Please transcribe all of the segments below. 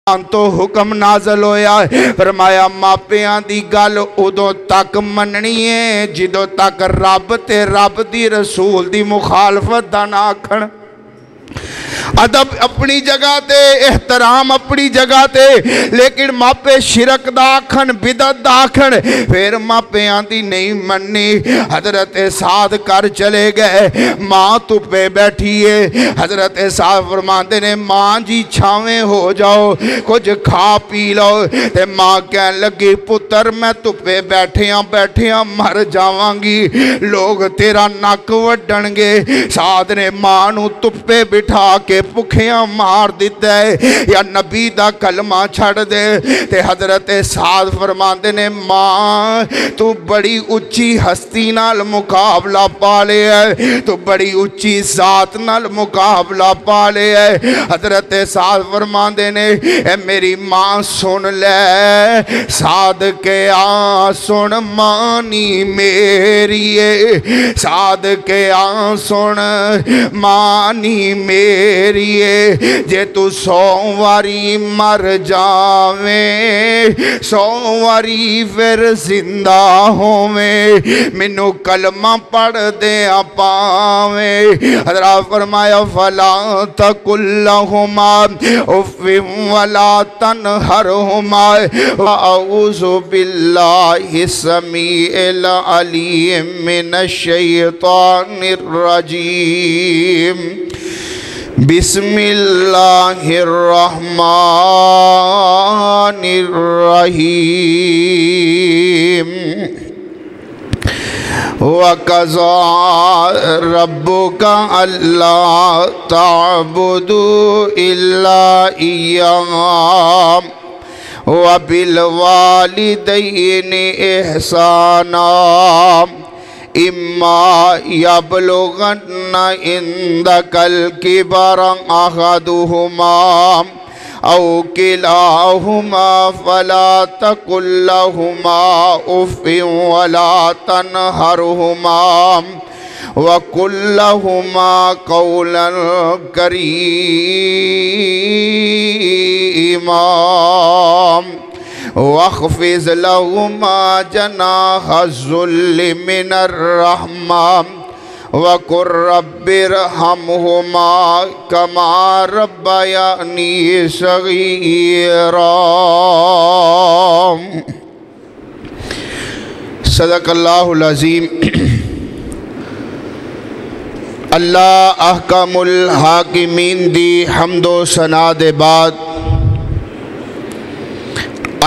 تو حکم نازل ہویا ہے، فرمایا ماپیاں دی گل ادوں تک مننی ہے جدوں تک رب تے رب دی رسول دی مخالفت دا نہ آکھن۔ ادب اپنی جگہ تے، احترام اپنی جگہ تے، لیکن ماپے شرک دا آکھن، بدعت دا آکھن، پھر ماپیاں دی نہیں مننی۔ حضرت سعد کر چلے گئے، ماں تو پہ بیٹھی ہے۔ حضرت سعد فرماندے نے ماں جی چھاویں ہو جاؤ، کچھ کھا پی لو۔ تے ماں کہن لگی پتر میں تو پہ بیٹھیاں مر جاواں گی، لوگ تیرا نک وڈن گے۔ سعد نے ماں نو تپے بٹھا کے پکھیاں مار دیتا ہے، یا نبی دا کلمہ چھڑ دے۔ تے حضرت سعد فرماندے نے ماں تو بڑی اچھی ہستی نال مقابلہ پالے ہے، تو بڑی اچھی ذات نال مقابلہ پالے ہے۔ حضرت سعد فرماندے نے اے میری ماں سن لے، سعد کے سن مانی میری ہے، سعد کے سن مانی میری ہے، جے تو 100 واری مر جاویں 100 واری پھر زندہ ہوویں، مینوں کلمہ پڑھ دیا پاویں۔ حضرت فرمایا فلا تقل لہما اف ولا تنہرہما اعوذ باللہ السمیع العلیم من الشیطان الرجیم، بسم اللہ الرحمن الرحیم۔ وَقَضَىٰ رَبُّكَ أَلَّا تَعْبُدُوا إِلَّا إِيَّاهُ وَبِالْوَالِدَيْنِ إِحْسَانًا إِمَّا يَبْلُغَنَّ عِندَكَ الْكِبَرَ أَحَدُهُمَا أَوْ كِلَاهُمَا فَلَا تَقُل لَّهُمَا أُفٍّ وَلَا تَنْهَرْهُمَا وَقُل لَّهُمَا قَوْلًا كَرِيمًا واخفض لهما جناح الذل من الرحمة وقل رب ارحمهما كما ربياني صغيرا۔ صدق اللہ العظیم۔ اللہ احکم الحاکمین دی حمد و ثنا دے بعد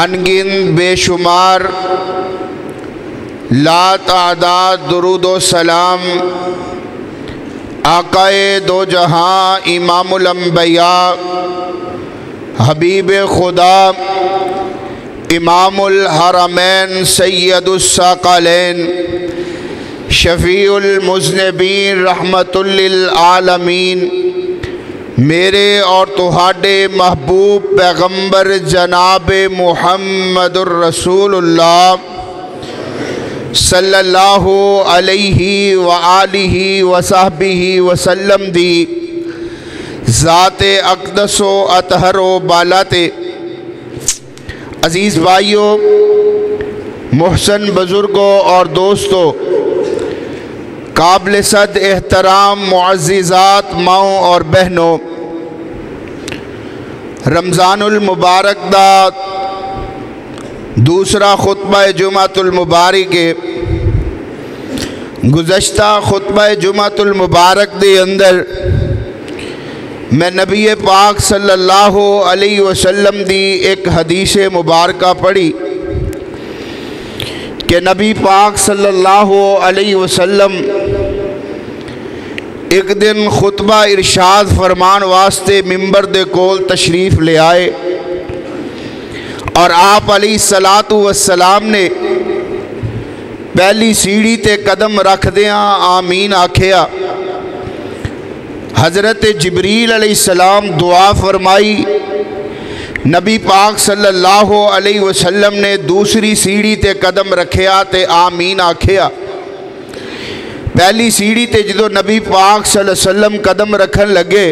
انگن بے شمار لا تعداد درود و سلام آقائے دو جہاں امام الانبیاء حبیب خدا امام الحرمین سید الثقلین شفیع المذنبین رحمت للعالمین میرے اور تہاڈے محبوب پیغمبر جناب محمد الرسول اللہ صلی اللہ علیہ وآلہ وصحبہ وسلم دی ذات اقدس و اطہر و بالات۔ عزیز بھائیوں، محسن بزرگوں اور دوستوں، قابل صد احترام معززات ماؤں اور بہنوں، رمضان المبارک دا دوسرا خطبہ جمعۃ المبارک ہے۔ گزشتہ خطبہ جمعۃ المبارک دے اندر میں نبی پاک صلی اللہ علیہ وسلم دی ایک حدیث مبارکہ پڑھی کہ نبی پاک صلی اللہ علیہ وسلم ایک دن خطبہ ارشاد فرمان واسطے ممبر دے کول تشریف لے آئے، اور آپ علیہ السلام نے پہلی سیڑھی تے قدم رکھ دیاں آمین آکھیا۔ حضرت جبریل علیہ السلام دعا فرمائی، نبی پاک صلی اللہ علیہ وسلم نے دوسری سیڑھی تے قدم رکھیا تے آمین آکھیا۔ پہلی سیڑھی تے جدو نبی پاک صلی اللہ علیہ وسلم قدم رکھن لگے،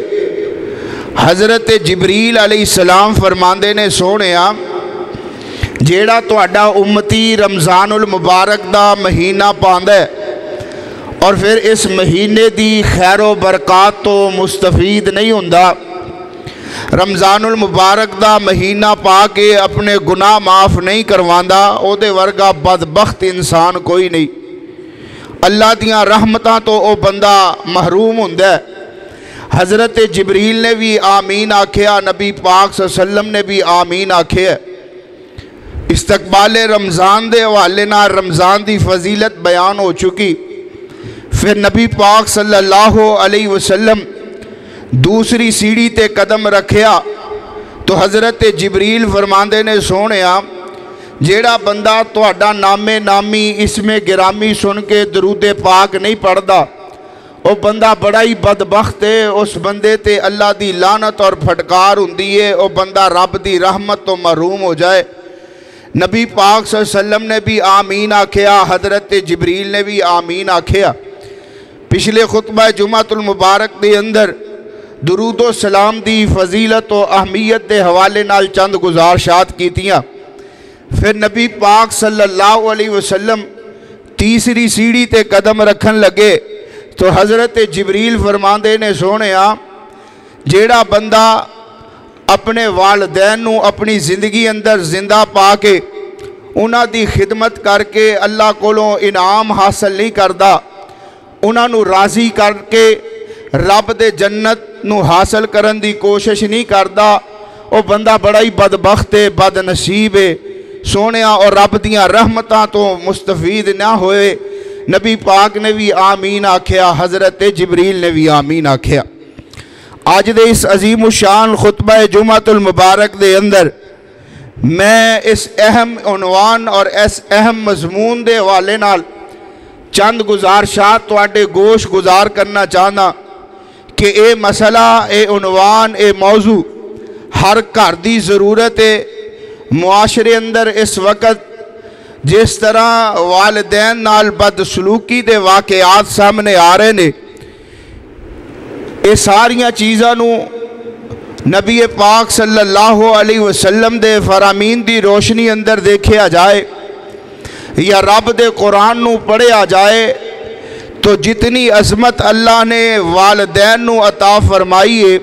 حضرت جبریل علیہ السلام فرماندے نے سونیا جیڑا تہاڈا امتی رمضان المبارک دا مہینہ پاندا ہے اور پھر اس مہینے دی خیر و برکات تو مستفید نہیں ہوندا، رمضان المبارک دا مہینہ پا کے اپنے گناہ معاف نہیں کرواندا، او دے ورگا بدبخت انسان کوئی نہیں۔ اللہ دیاں رحمتاں تو او بندہ محروم ہوندا ہے۔ حضرت جبریل نے بھی آمین آکھیا، نبی پاک صلی اللہ علیہ وسلم نے بھی آمین آکھیا۔ استقبال رمضان دے حوالے نال رمضان دی فضیلت بیان ہو چکی، پھر نبی پاک صلی اللہ علیہ وسلم دوسری سیڑھی تے قدم رکھیا تو حضرت جبریل فرماندے نے سونیا جیڑا بندہ تہاڈا نام نامی اسم گرامی سن کے درود پاک نہیں پڑھدا وہ بندہ بڑا ہی بدبخت ہے، اس بندے تے اللہ دی لعنت اور پھٹکار ہوندی ہے، وہ بندہ رب دی رحمت تو محروم ہو جائے۔ نبی پاک صلی اللہ علیہ وسلم نے بھی آمین آکھیا، حضرت جبریل نے بھی آمین آکھیا۔ پچھلے خطبہ جمعۃ المبارک دے اندر درود و سلام دی فضیلت و اہمیت دے حوالے نال چند گزارشات کیتیاں، پھر نبی پاک صلی اللہ علیہ وسلم تیسری سیڑھی تے قدم رکھن لگے تو حضرت جبریل فرماندے نے سونیا جیڑا بندہ اپنے والدین نو اپنی زندگی اندر زندہ پا کے انہاں دی خدمت کر کے اللہ کولوں انعام حاصل نہیں کردا، انہاں نو راضی کر کے رب دے جنت نو حاصل کرن دی کوشش نہیں کردا، او بندہ بڑا ہی بدبخت ہے، بد نصیب ہے سونیا، اور رب دیاں رحمتاں تو مستفید نہ ہوئے۔ نبی پاک نے بھی آمین آکھیا، حضرت جبریل نے بھی آمین آکھیا۔ آج دے اس عظیم الشان خطبہ جمعۃ المبارک دے اندر میں اس اہم عنوان اور اس اہم مضمون دے حوالے نال چند گزارشات تواڈے گوش گزار کرنا چاہنا کہ اے مسئلہ، اے عنوان، اے موضوع ہر گھر دی ضرورت ہے۔ معاشرے اندر اس وقت جس طرح والدین نال بدسلوکی دے واقعات سامنے آ رہے نے، یہ ساریاں چیزاں نو نبی پاک صلی اللہ علیہ وسلم دے فرامین دی روشنی اندر دیکھیا جائے یا رب دے قرآن نو پڑھیا جائے تو جتنی عظمت اللہ نے والدین نو عطا فرمائی ہے،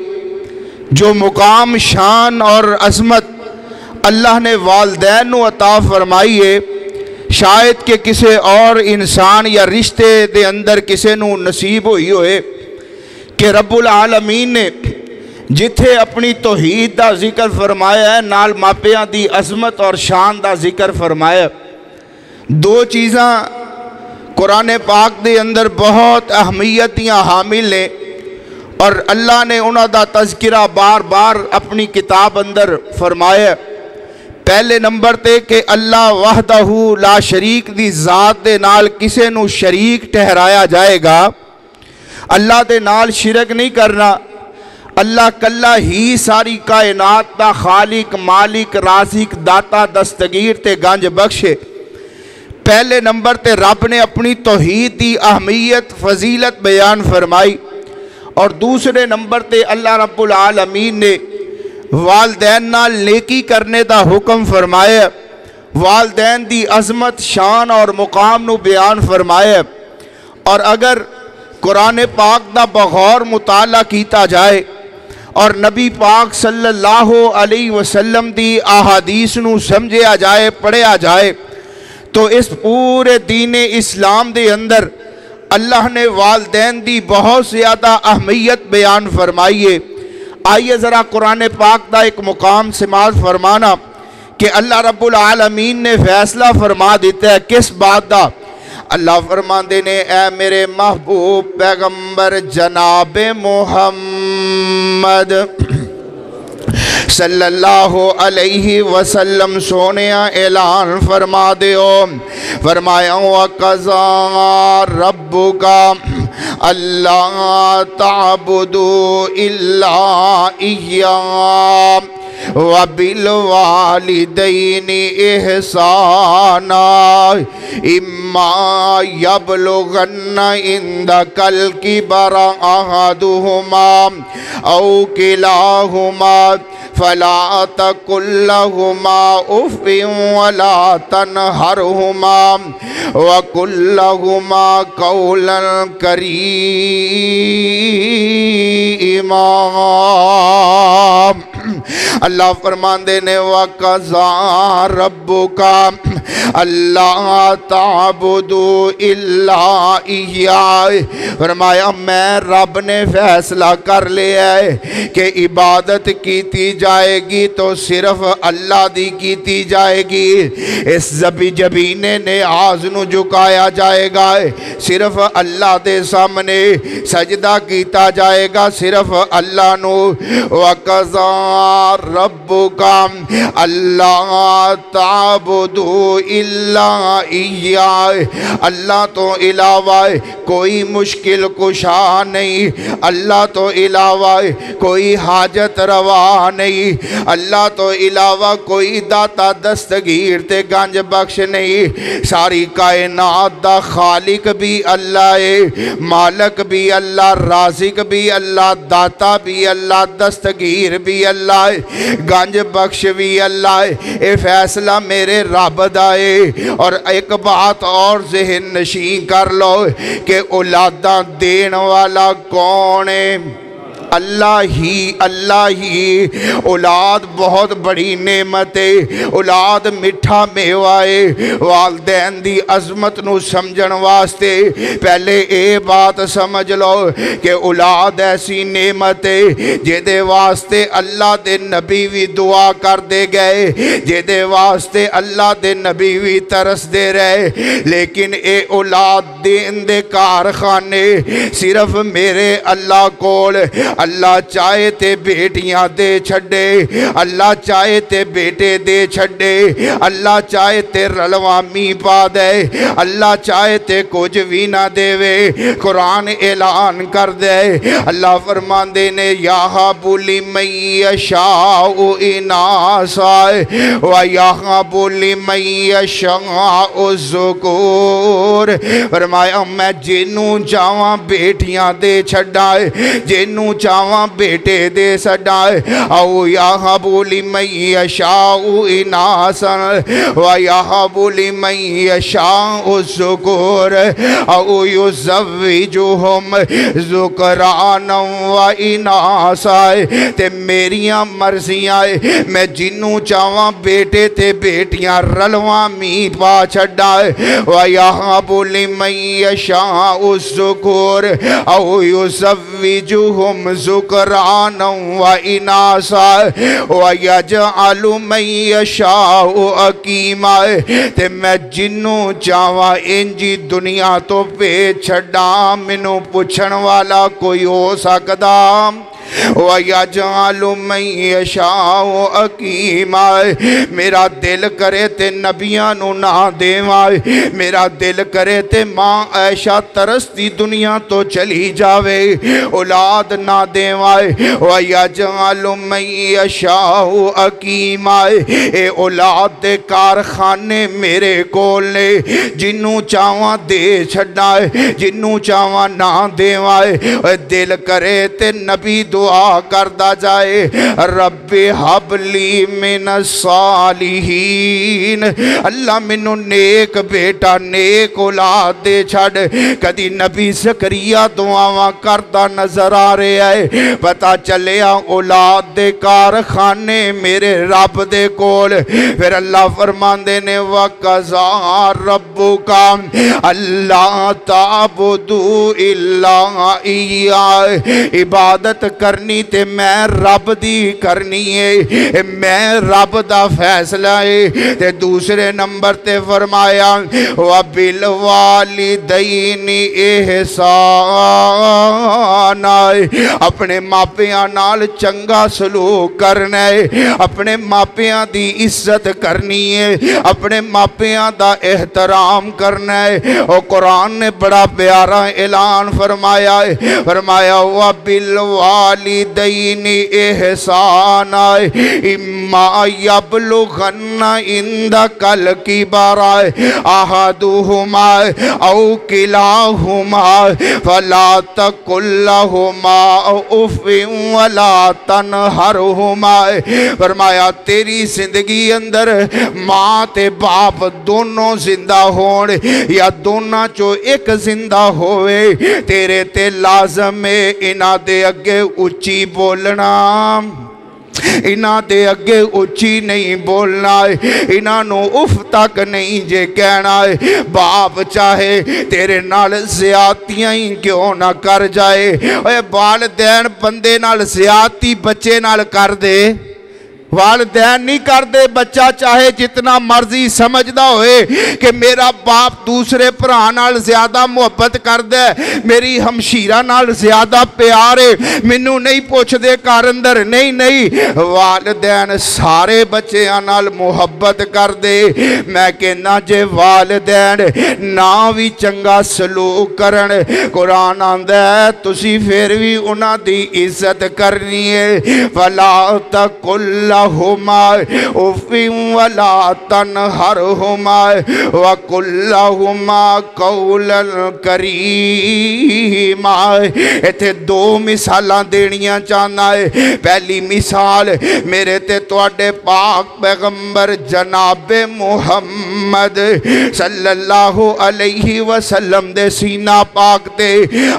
جو مقام، شان اور عظمت اللہ نے والدین نو عطا فرمائی ہے، شاید کہ کسے اور انسان یا رشتے دے اندر کسے نو نصیب ہوئی ہوئے کہ رب العالمین نے جتھے اپنی توحید دا ذکر فرمایا ہے نال ماپیاں دی عظمت اور شان دا ذکر فرمایا۔ دو چیزاں قرآن پاک دے اندر بہت اہمیت دیاں حامل نے اور اللہ نے انہاں دا تذکرہ بار بار اپنی کتاب اندر فرمایا۔ پہلے نمبر تے کہ اللہ وحدہ لا شریک دی ذات دے نال کسے نو شریک ٹھہرایا جائے گا، اللہ دے نال شرک نہیں کرنا، اللہ کلا ہی ساری کائنات دا خالق، مالک، رازق، داتا، دستگیر تے گنج بخشے۔ پہلے نمبر تے رب نے اپنی توحید دی اہمیت، فضیلت بیان فرمائی، اور دوسرے نمبر تے اللہ رب العالمین نے والدین نال نیکی کرنے دا حکم فرمایا، والدین دی عظمت، شان اور مقام نو بیان فرمایا۔ اور اگر قرآن پاک دا بغور مطالعہ کیتا جائے اور نبی پاک صلی اللہ علیہ وسلم دی احادیث نو سمجھیا جائے، پڑھیا جائے، تو اس پورے دین اسلام دے اندر اللہ نے والدین دی بہت زیادہ اہمیت بیان فرمائی ہے۔ آئیے ذرا قرآن پاک دا ایک مقام سماعت فرمانا کہ اللہ رب العالمین نے فیصلہ فرما دیتا ہے کس بات دا۔ اللہ فرماندے نے اے میرے محبوب پیغمبر جناب محمد صلی اللہ علیہ وسلم سونیا اعلان فرما دیو، فرمایا وَقَضَىٰ رَبُّكَ اللہ تعبدوا الا ایاه وبالوالدین احسانا اما یبلغن عندک الکبر احدہما او کلاہما فلا تقل لهما اف ولا تنہرهما وقل لهما قولا کریما۔ اللہ فرماندے نے وَقَضَىٰ رَبُّكَ اللہ تعبدوا الا ایاه، فرمایا میں رب نے فیصلہ کر لیا ہے کہ عبادت کیتی جائے گی تو صرف اللہ دی کیتی جائے گی۔ اس جبینے نے آز نو جھکایا جائے گا، صرف اللہ دے سامنے سجدہ کیتا جائے گا، صرف اللہ نو۔ وَقَضَىٰ رَبُّكَ اللہ تعبدوا الا ایاه، اللہ تو علاوہ کوئی مشکل کشا نہیں، اللہ تو علاوہ کوئی حاجت روا نہیں، اللہ تو علاوہ کوئی داتا دستگیر تے گنج بخش نہیں۔ ساری کائنات دا خالق بھی اللہ ہے، مالک بھی اللہ، رازق بھی اللہ، داتا بھی اللہ، دستگیر بھی اللہ ہے، گنج بخش بھی اللہ ہے۔ اے فیصلہ میرے رب دا ہے۔ اور ایک بات اور ذہن نشین کر لو کہ اولاداں دین والا کون ہے؟ اللہ ہی۔ اولاد بہت بڑی نعمت ہے، اولاد مٹھا میوہ ہے۔ والدین دی عظمت نو سمجھن واسطے پہلے اے بات سمجھ لو کہ اولاد ایسی نعمت ہے جیدے واسطے اللہ دے نبی بھی دعا کر دے گئے، جیدے واسطے اللہ دے نبی بھی ترس دے رہے۔ لیکن اے اولاد دین دے کارخانے صرف میرے اللہ کول۔ اللہ چاہے تے بیٹیاں دے چھڑے، اللہ چاہے تے بیٹے دے چھڑے، اللہ چاہے تے رلوامی پا دے، اللہ چاہے تے کچھ بھی نہ دے وے۔ قرآن اعلان کر دے، اللہ فرماندے نے یَہَبُ لِمَن یَشَاءُ اِنَاثًا وَیَہَبُ لِمَن یَشَاءُ الذُّکُورَ، فرمایا میں جنوں چاہواں بیٹیاں دے چھڑائے، جنوں چاہواں بیٹے دے سڑائے۔ او یَہَبُ لِمَن یَشَاءُ اِنَاثًا وَیَہَبُ لِمَن یَشَاءُ الذُّکُورَ او یُزَوِّجُہُم ذُکْرَانًا وَإِنَاثًا۔ تے میریاں مرضیاں میں جنوں چاہواں بیٹے تے بیٹیاں رلواں می پا چھڑائے۔ وَیَہَبُ لِمَن یَشَاءُ الذُّکُورَ او یُزَوِّجُہُم ذُکْرَانًا وَإِنَاثًا وَیَجْعَلُ مَن یَشَاءُ عَقِیمًا۔ تے میں جنوں چاہواں انجی دنیا تو پہ چھڑا، منوں پوچھن والا کوئی ہو سکدا؟ وَيَجْعَلُ مَن يَشَاءُ عَقِیمًا۔ میرا دل کرے تے نبیاں نو نہ دیوائے، میرا دل کرے تے ماں عائشہ ترستی دنیا تو چلی جاوے، اولاد نہ دیوائے۔ وَيَجْعَلُ مَن يَشَاءُ عَقِیمًا۔ اے اولاد دے کارخانے میرے کول نے، جنوں چاہواں دے چھڑائے، جنوں چاہواں نہ دیوائے۔ دل کرے تے نبی دعا کردہ جائے، رب حب لی من الصالحین، اللہ منو نیک بیٹا نیک اولاد دے چھڑ۔ کدی نبی زکریا دعاواں کردہ نظر آ رہے آئے، پتہ چلیا اولاد دے کارخانے میرے رب دے کول۔ پھر اللہ فرماندے نے وَقَضَىٰ رَبُّكَ اللہ تعبدوا الا ایاه، عبادت کرنی تے میں رب دی کرنی ہے، میں رب دا فیصلہ ہے۔ تے دوسرے نمبر تے فرمایا وَبِالْوَالِدَيْنِ احسان، اپنے ماپیاں نال چنگا سلوک کرنا ہے، اپنے ماپیاں دی عزت کرنی ہے، اپنے ماپیاں دا احترام کرنا ہے۔ اور قرآن نے بڑا پیارا اعلان فرمایا ہے، فرمایا وَبِالْوَالِدَيْنِ احسان اِمَّا يَبْلُغَنَّ عِنْدَكَ الْكِبَرَ أَحَدُهُمَا أَوْ كِلَاهُمَا فَلَا تَقُل لَّهُمَا أُفٍّ وَلَا تَنْهَرْهُمَا۔ فرمایا تیری زندگی اندر ماں تے باپ دونوں زندہ ہون یا دونوں چو ایک زندہ ہوئے، تیرے تے لازم ہے انہاں دے اگے اچھی بولنا، انہاں دے اگے اچھی نہیں بولنا ہے، انہاں نو اف تک نہیں جے کہنا ہے۔ باپ چاہے تیرے نال زیادتیاں ہی کیوں نہ کر جائے، اے والدین بندے نال زیادتی بچے نال کر دے، والدین نہیں کر دے۔ بچہ چاہے جتنا مرضی سمجھدا ہوئے کہ میرا باپ دوسرے بھرا نال زیادہ محبت کر دے، میری ہمشیرہ نال زیادہ پیار ہے، مینوں نہیں پوچھ دے گھر اندر، نہیں نہیں، والدین سارے بچیاں نال محبت کر دے۔ میں کہنا جے والدین نہ بھی چنگا سلوک کرن، قرآن آندا ہے تسی پھر بھی انہاں دی عزت کرنی ہے۔ فَلَا تَقُل لَّهُمَا أُفٍّ وَلَا تَنْهَرْهُمَا وَقُل لَّهُمَا قَوْلًا كَرِيمًا۔ ایتھے دو مثالاں دینیاں چاہنا ہے۔ پہلی مثال میرے تے تواڈے پاک پیغمبر جناب محمد صلی اللہ علیہ وسلم دے سینہ پاک تے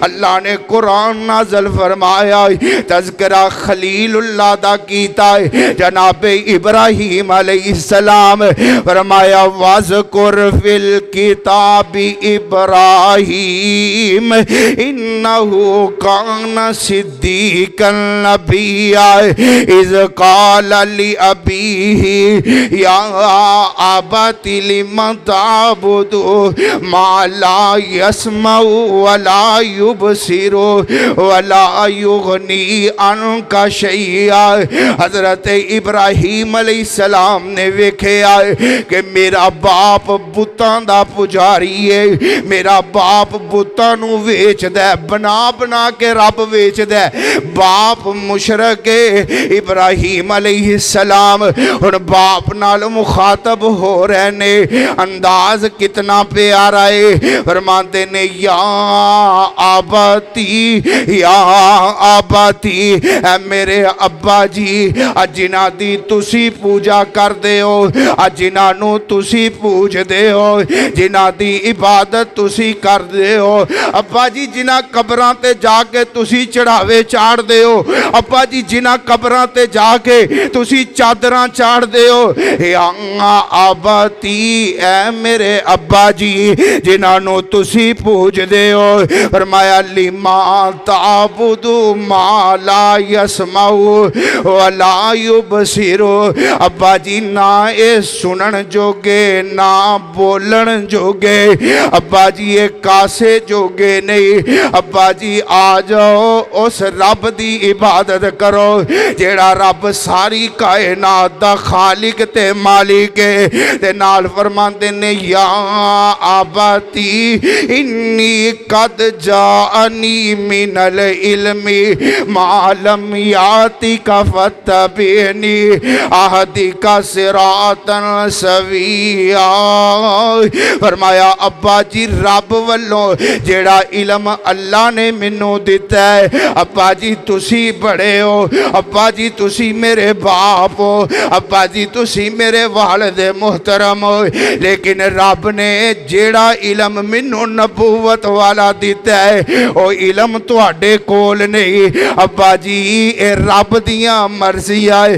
اللہ نے قرآن نازل فرمایا، تذکرہ خلیل اللہ دا کیتا ہے جناب ابراہیم علیہ السلام، فرمایا وَاذْكُرْ فِي الْكِتَابِ إِبْرَاهِيمَ إِنَّهُ كَانَ صِدِّيقًا نَبِيًّا إِذْ قَالَ لِأَبِيهِ يَا أَبَتِ لِمَ تَعْبُدُ مَا لَا يَسْمَعُ وَلَا يُبْصِرُ وَلَا يُغْنِي عَنْكَ شَيْئًا۔ حضرت ابراہیم علیہ السلام نے ویکھے آئے کہ میرا باپ بتاں دا پجاری ہے، میرا باپ بتاں نو ویچ دے، بنا بنا کے رب ویچ دے، باپ مشرک ہے۔ ابراہیم علیہ السلام اور باپ نال مخاطب ہو رہے نے، انداز کتنا پیارا ہے، فرماتے نے یا آباتی یا آباتی، اے میرے ابا جی، جنہ دی تسی پوجا کر دے ہو، جنہ نو تسی پوج دے ہو، جنہ دی عبادت تسی کر دے ہو، ابا جی جنہ قبراں تے جا کے تسی چڑھاوے چاڑ دے ہو، ابا جی جنہ قبراں تے جا کے تسی چادراں چاڑ دے ہو، یا آباتی، اے میرے ابا جی جنہ نو تسی پوج دے ہو، فرمایا لما تعبدو ما لا یسمعو وَلَا يُبْصِرُ، ابا جی نہ اے سنن جوگے نہ بولن جوگے، ابا جی اے کاسے جوگے نہیں، ابا جی آ جاؤ اس رب دی عبادت کرو جیڑا رب ساری کائنات دا خالق تے مالک ہے۔ تے نال فرماندے نے یا آباتی انی قد جاءنی من العلم ما لم یاتی کا فتبینی آہدی کا صراطن سویا۔ فرمایا ابا جی رب والوں جیڑا علم اللہ نے منو دیتا ہے، ابا جی تسی بڑے ہو، ابا جی تسی میرے باپ ہو، ابا جی تسی میرے والد محترم ہو، لیکن رب نے جیڑا علم منو نبوت والا دیتا ہے او علم تو اڈے کول نہیں۔ ابا جی اے رب دیاں مرضی آئے،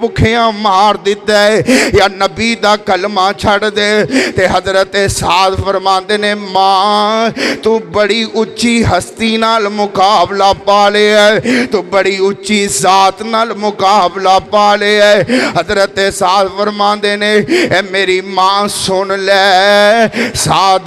ਭੁੱਖਿਆਂ ਮਾਰ ਦਿੱਤਾ ਹੈ ਜਾਂ ਨਬੀ ਦਾ ਕਲਮਾ ਛੱਡ ਦੇ। ਤੇ ਹਜ਼ਰਤ ਸਾਦ ਫਰਮਾਉਂਦੇ ਨੇ ਮਾਂ ਤੂੰ ਬੜੀ ਉੱਚੀ ਹਸਤੀ ਨਾਲ ਮੁਕਾਬਲਾ ਪਾ ਲਿਆ ਹੈ, ਤੂੰ ਬੜੀ ਉੱਚੀ ਜ਼ਾਤ ਨਾਲ ਮੁਕਾਬਲਾ ਪਾ ਲਿਆ ਹੈ। ਹਜ਼ਰਤ ਸਾਦ ਫਰਮਾਉਂਦੇ ਨੇ ਐ ਮੇਰੀ ਮਾਂ ਸੁਣ ਲੈ ਸਾਦ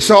100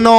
9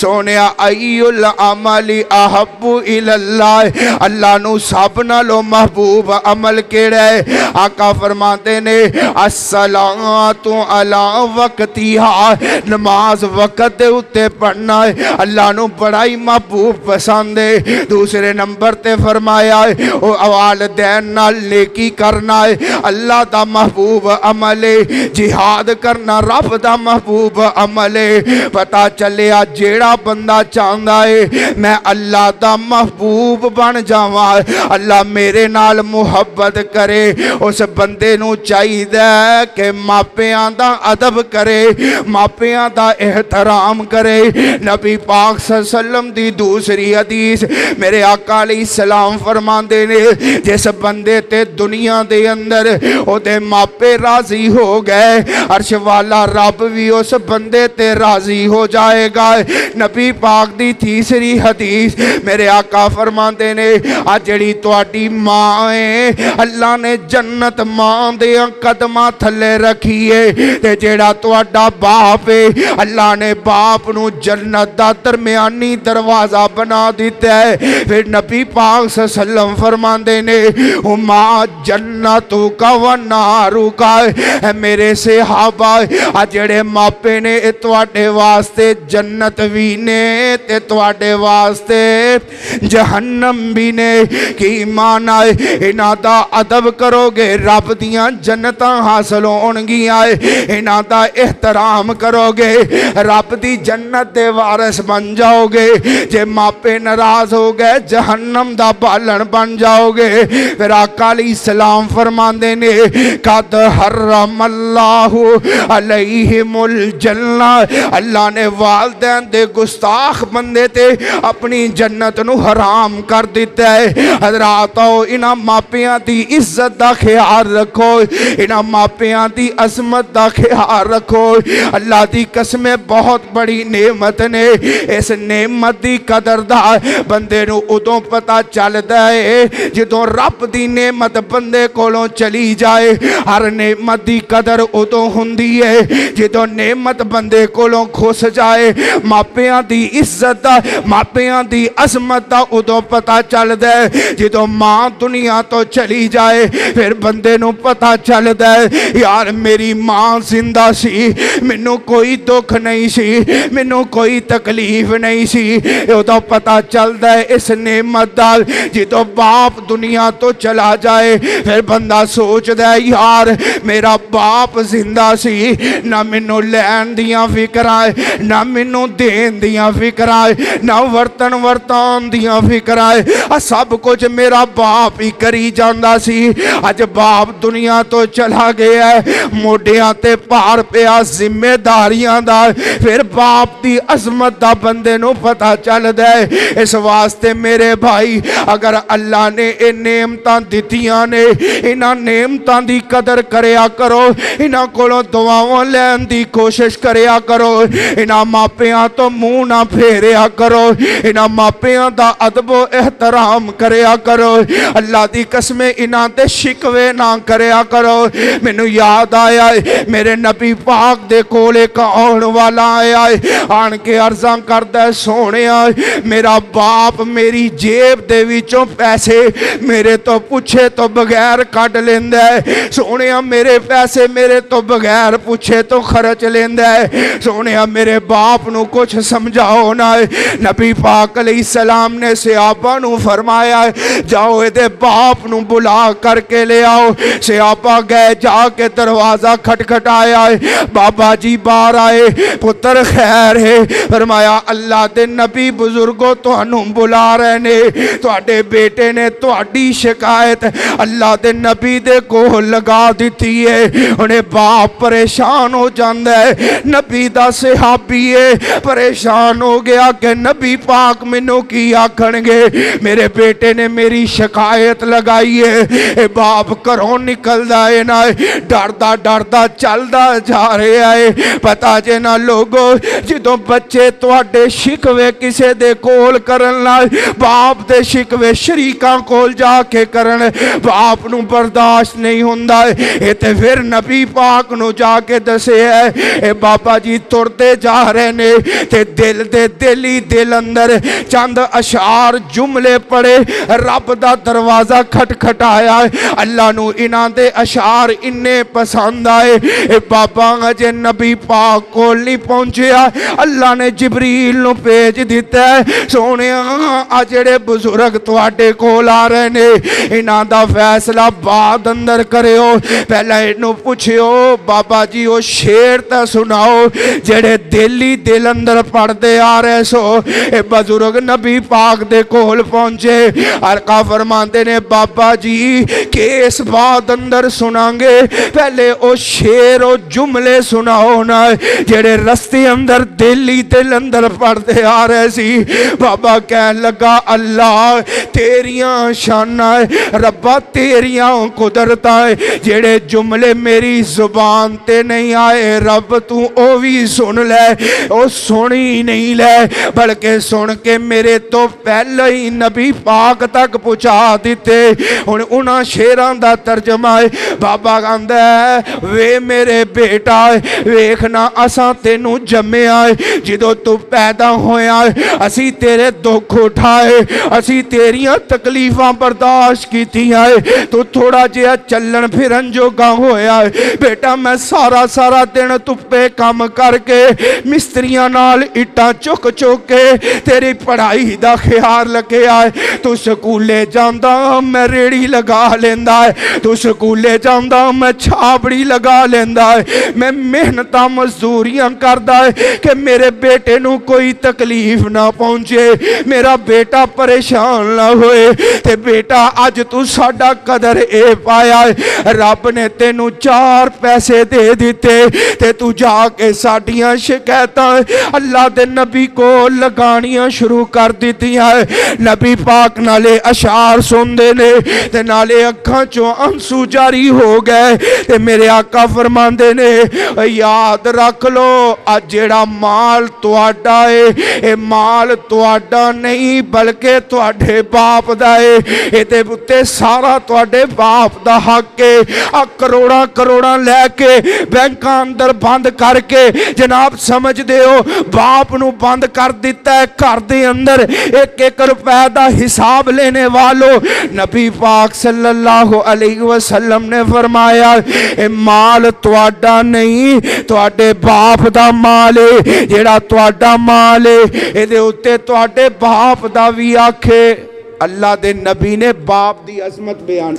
سونے ایل عمل احب الاللہ اللہ نو سب نالوں محبوب عمل کیڑا ہے؟ آقا فرماتے نے الصلاۃ علی وقتہا نماز وقت دے اتے پڑھنا ہے اللہ نو بڑا ہی محبوب پسند ہے۔ دوسرے نمبر تے فرمایا ہے والدین نال نیکی کرنا ہے اللہ دا محبوب عمل ہے۔ جہاد کرنا رب دا محبوب عمل ہے۔ پتا چلیا جیڑا بندہ چاہندا ہے میں اللہ دا محبوب بن جاواں اللہ میرے نال محبت کرے اس بندے نو چاہیے کہ ماپیاں دا ادب کرے ماپیاں دا احترام کرے۔ نبی پاک صلی اللہ علیہ وسلم دی دوسری حدیث میرے آقا علیہ السلام فرماندے نے جس بندے تے دنیا دے اندر او دے ماپے راضی ہو گئے عرش والا رب بھی اس بندے تے راضی ہو جائے گا۔ نبی پاک دی تیسری حدیث میرے آقا فرماندے نے جڑی تواڈی ماں ہے اللہ نے جنت ماں دے قدماں تھلے رکھی ہے تے جڑا تواڈا باپ ہے اللہ نے باپ نو جنت دا درمیانی دروازہ بنا دیتا ہے۔ پھر نبی پاک صلی اللہ علیہ وسلم فرماندے نے ماں جنتو کا و نارو کا ہے میرے صحابہ جڑے ماپے نے تواڈے واسطے جنت بھی نے تے تواڈے واسطے جہنم بھی نے۔ کی ایمان آئے انہاں دا ادب کرو گے رب دیاں جنتاں حاصل ہونگیاں انہاں دا احترام کرو گے رب دی جنت دے وارث بن جاؤ گے۔ جے ماپے ناراض ہو گئے جہنم دا بالن بن جاؤ گے۔ پھر آقا علیہ السلام فرماندے نے قد حرم اللہ علیہم الجنہ اللہ نے والدین دے گستاخ بندے تے اپنی جنت نو حرام کر دیتا ہے۔ حضرات انہاں ماپیاں دی عزت دا خیال رکھو انہاں ماپیاں دی عظمت دا خیال رکھو۔ اللہ دی قسمیں بہت بڑی نعمت نے اس نعمت دی قدر دا بندے نو ادوں پتا چلدا ہے جدوں رب دی نعمت بندے کولوں چلی جائے۔ ہر نعمت دی قدر ادوں ہوندی ہے جدوں نعمت بندے کولوں کھس جائے۔ ماپیاں دی عزت دا ماپیاں دی عظمت دا ادوں پتا چلدا ہے جدوں ماں دنیا تو چلی جائے۔ پھر بندے نو پتا چلدا ہے یار میری ماں زندہ سی مینوں کوئی دکھ نہیں سی مینوں کوئی تکلیف نہیں سی۔ ادوں پتا چلدا ہے اس نعمت دا جدوں باپ دنیا تو چلا جائے۔ پھر بندہ سوچدا ہے یار میرا باپ زندہ سی نہ مینوں لین دیاں فکرائیں نہ مینوں دین دیاں فکرائیں نہ ورتن ورتان دیاں فکرائیں سب کچھ میرا باپ ہی کری جاندا سی۔ اج باپ دنیا تو چلا گیا ہے موڈیاں تے پار پیا ذمہ داریاں دا۔ پھر باپ دی عظمت دا بندے نو پتا چلدا ہے۔ اس واسطے میرے بھائی اگر اللہ نے اے نعمتاں دتیاں نے انہاں نعمتاں دی قدر کریا کرو انہاں کولوں دعاواں لین دی کوشش کریا کرو انہاں ماپیاں تو منہ نہ پھیریا کرو انہاں ماپیاں دا ادب و احترام کریا کرو۔ اللہ دی قسمیں انہاں تے شکوے نہ کریا کرو۔ مینوں یاد آیا ہے میرے نبی پاک دے کول ایک آن والا آیا ہے آن کے عرضاں کردہ سونیا میرا باپ میری جیب دے وچوں پیسے میرے تو پوچھے تو بغیر کٹ لیندہ ہے سونیا میرے پیسے میرے تو بغیر پوچھے تو خرچ لیندہ ہے سونیا میرے باپ نو کچھ سمجھاؤ نہ ہے۔ نبی پاک علیہ السلام نے صحابہ نو فرمایا ہے جاؤ دے باپ نو بلا کر کے لے آؤ۔ صحابہ گئے جا کے دروازہ کھٹکھٹایا ہے بابا جی باہر آئے پتر خیر ہے فرمایا اللہ دے نبی بزرگوں تو انہوں بلا رہے نے تو اڈے بیٹے نے تو اڈی شکایت اللہ دے نبی دے کو لگا دیتی ہے انہیں باپ پریشان ہو جاندہ ہے نبی دا صحابی ہے پریشان ہو گیا کہ نبی پاک منو کی آکھنگے میرے بیٹے نے میری شکایت لگائی ہے اے باپ کروں نکل دائے نہ ڈردہ ڈردہ چل دا جا رہے آئے پتا جے نہ لوگو جدوں بچے تو اڈے شکوے کسے دے کول کرن لائے باپ دے شکوے شریکاں کول جا کے کرن باپ نو برداشت نہیں ہوندہ اے تے پھر نبی پاک نو جا کے دسے ہے اے بابا جی ترتے جا رہے نے تے دل دے دلی دل اندر چند اشعار جملے پڑے رب دا دروازہ کھٹکھٹایا اللہ نو انہاں دے اشعار اننے پسند آئے بابا اجے نبی پاک کول نہیں پہنچیا اللہ نے جبریل نو بھیج دیتا ہے سونے جڑے بزرگ تواڈے کول آ رہے نے انہاں دا فیصلہ بعد اندر کرے ہو پہلے انہوں پوچھے ہو بابا جی وہ شیر تا سناؤ جڑے دلی دل اندر پڑھ دے آ رہے سو اے بزرگ نبی پاک دے کول پہنچے آقا فرماندے نے بابا جی کیس بعد اندر سنانگے پہلے او شیر و جملے سناؤ نا جڑے رستے اندر دلی دل اندر پڑھ دے آ رہے سی بابا کہن لگا اللہ تیریاں شانہ ربا تیریاں قدرتائیں جڑے جملے میری زبان تے نہیں آئے رب تو او بھی سن لے او سنی نہیں لے بلکہ سن کے میرے تو پہلے ہی نبی پاک تک پہنچا دیتے انہاں شیران دا ترجمہ ہے بابا کہندا ہے وے میرے بیٹا ویکھنا اساں تینوں جمے آئے جدو تو پیدا ہویا اسی تیرے دکھ اٹھائے اسی تیریاں تکلیفاں برداشت کیتی آئے تو تھوڑا جیا چلن پھرن جو گاں ہویا ہے بیٹا میں سارا دن تپے کام کر کے مستریاں نال اٹھا چک چک کے تیری پڑھائی دا خیال لگے آئے تو سکولے جاندہ میں ریڑی لگا لیندہ ہے تو سکولے جاندہ میں چھاپڑی لگا لیندہ ہے میں محنتاں مزدوریاں کردہ ہے کہ میرے بیٹے نو کوئی تکلیف نہ پہنچے میرا بیٹا پریشان نہ ہوئے تے بیٹا آج تو ساڑا قدر اے پایا ہے رب نے تینوں 4 پیسے دے دیتے تے تو جا کے ساڑیاں شکایتاں اللہ دے نبی کو لگانیاں شروع کر دیتی ہے نبی پاک نالے اشعار سن دے نے تے نالے اکھاں چو انسو جاری ہو گئے تے میرے آقا فرمان دے نے یاد رکھ لو آج جیڑا مال تواڈا ہے اے مال تواڈا نہیں بلکہ تواڈے باپ دا ہے اے تے بتے سارا تواڈے باپ دا حق کے کروڑا لے کے بینکاں اندر بند کر کے جناب سمجھ دے ہو باپ نو بند کر دیتا ہے گھر دے اندر 1 روپے دا حساب لینے والو نبی پاک صلی اللہ علیہ وسلم نے فرمایا اے مال تواڈا نہیں تواڈے باپ دا مال ہے جیڑا تواڈا مال ہے اے دے اتے تواڈے باپ دا بھی آکھے اللہ دے نبی نے باپ دی عظمت بیان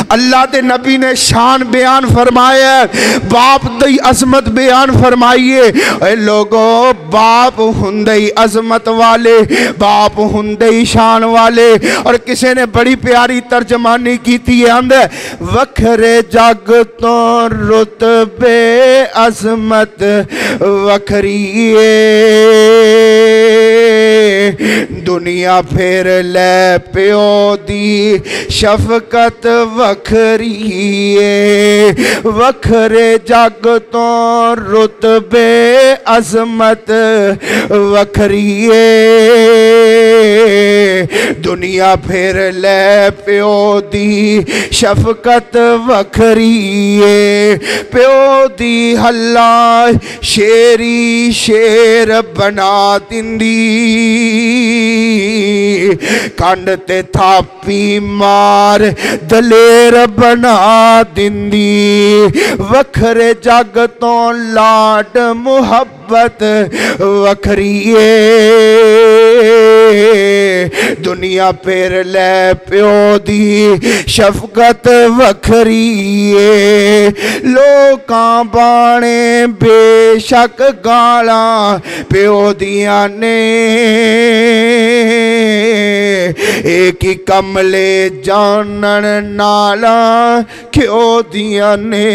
اللہ دے نبی نے شان بیان فرمایا باپ دی عظمت بیان فرمائیے اے لوگو باپ ہندئی عظمت والے باپ ہندئی شان والے اور کسی نے بڑی پیاری ترجمانی کی تھی اندر وکھرے جگ تو رتبے عظمت وکھریے دنیا پھر لے پیو دی شفقت وکھریے وکھرے جگ تو رتبے عظمت وکھریے دنیا پھر لے پیو دی شفقت وکھریے پیو دی ہلا شیری شیر بنا دندی کانڈ تے تھاپی مار دلیر بنا دندی وکھرے جگ تو لاڈ محبت وکھریے دنیا پھر لے پیو دی شفقت وکھریے لوکاں بانے بے شک گالاں پیو دیاں نے ایک ہی کملے جانن نالا کیوں دیاں نے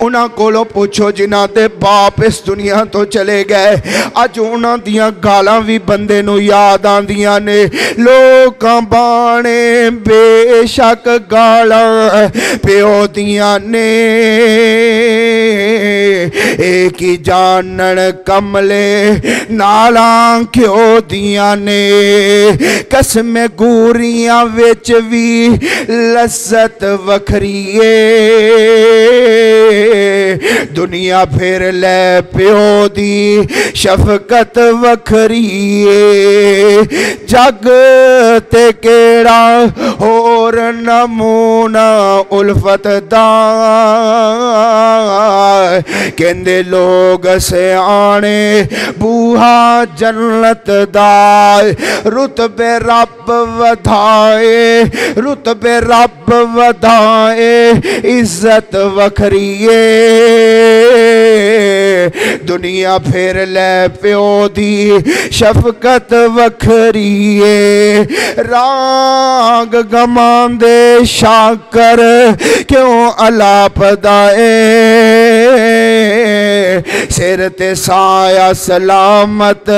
انہاں کولوں پوچھو جنہاں دے باپ اس دنیا تو چلے گئے اج انہاں دیاں گالاں بھی بندے نو یاد آندیاں نے لوکاں بانے بے شک گالاں پیو دیاں نے ایک ہی جانن کملے نالاں کیوں دیاں نے قسم گوریاں وچ بھی لذت وکھریے دنیا پھر لے پیو دی شفقت وکھریے جگ تے کیڑا اور نمونہ الفت دا کہندے لوگ سیانے بوہا جنت دا رتبے رب ودھائے رتبے رب ودھائے عزت وکھریے دنیا پھر لے پیو دی شفقت وکھریے راگ گمان دے شاکر کیوں الاپ دائے سر تے سایہ سلامت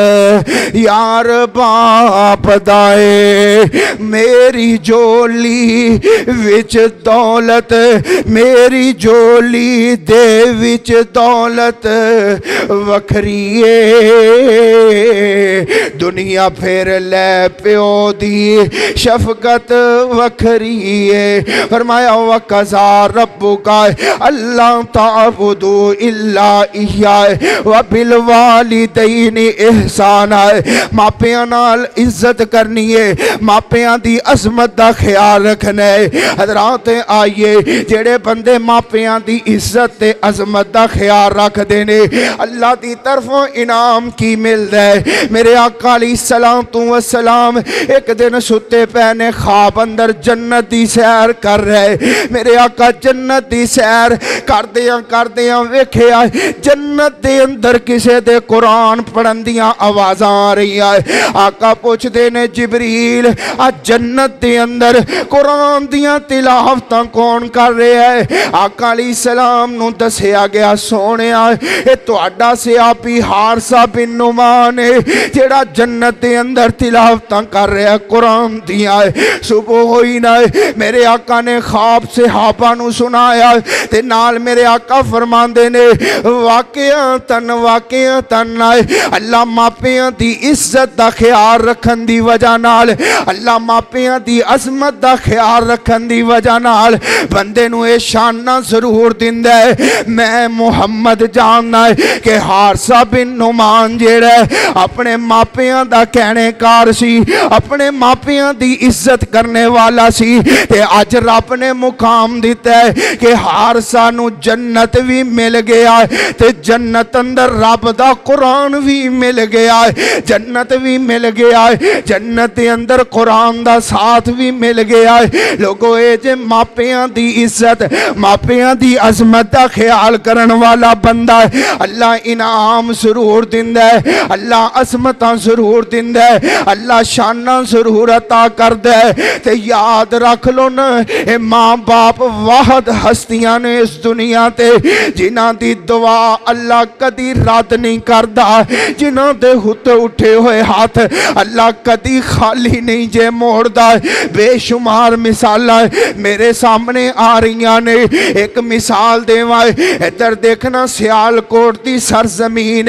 یار باپ دائے میری جولی وچ دولت میری جولی دے وچ دولت وکھریے دنیا پھر لے پیو دی شفقت وکھریے فرمایا وَقَضَى رَبُّكَ أَلَّا تَعْبُدُوا إِلَّا إِيَّاهُ وَبِالْوَالِدَيْنِ إِحْسَانًا ماپیاں نال عزت کرنی ہے ماپیاں دی عظمت دا خیال رکھنا ہے حضرات آئیے جڑے بندے ماپیاں دی عزت تے عظمت دا خیال رکھ دینے اللہ دی طرفوں انعام کی مل ہے میرے آقا علیہ السلام ایک دن ستے پہنے خواب اندر جنت دی سیر کر رہے میرے آقا جنت دی سیر کر دیاں ویکھے آئے جنت دے اندر کسے دے قرآن پڑھن دیاں آوازاں آ رہی آئے آقا پوچھ دینے جبریل آج جنت دے اندر قرآن دیاں تلاوتاں کون کر رہے ہیں آقا علیہ السلام نو دسیا گیا سونے آئے اے تو اڈا سے آپی حارثہ بن نعمان ہے جیڑا جنت دے اندر تلاوتاں کر رہے ہیں قرآن دیاں ہے صبح ہوئی نہ میرے آقا نے خواب سے صحابہ نو سنایا تے نال میرے آقا فرمان دینے واقعاتاً اللہ ماپیاں دی عزت دا خیال رکھن دی وجہ نال اللہ ماپیاں دی عظمت دا خیال رکھن دی وجہ نال بندے نو اے شاننا ضرور دیندہ ہے میں محمد جاننا ہے کہ حارثہ بن نعمان جیڑا ہے اپنے ماپیاں دا کہنے کار سی اپنے ماپیاں دی عزت کرنے والا سی تے آج رب نے مقام دیتا ہے کہ حارثہ نو جنت بھی مل گیا ہے تے جنت اندر رب دا قرآن بھی مل گیا ہے جنت بھی مل گیا ہے جنت دے اندر قرآن دا ساتھ بھی مل گیا ہے لوگو اے جے ماپیاں دی عزت ماپیاں دی عظمت دا خیال کرن والا بندہ ہے اللہ انعام ضرور دیندہ ہے اللہ عظمتاں ضرور دیندہ ہے اللہ شانہ ضرور عطا کردہ ہے تے یاد رکھ لو نا اے ماں باپ واحد ہستیاں نے اس دنیا تے جنہاں دی دعا اللہ کدی رد نہیں کردہ جنہاں دے ہوتے اٹھے ہوئے ہاتھ اللہ کدی خالی نہیں جے موڑدہ بے شمار مثالہ میرے سامنے آ رہیاں نے ایک مثال دیوائے ادھر دیکھنا سیال کوٹ دی سرزمین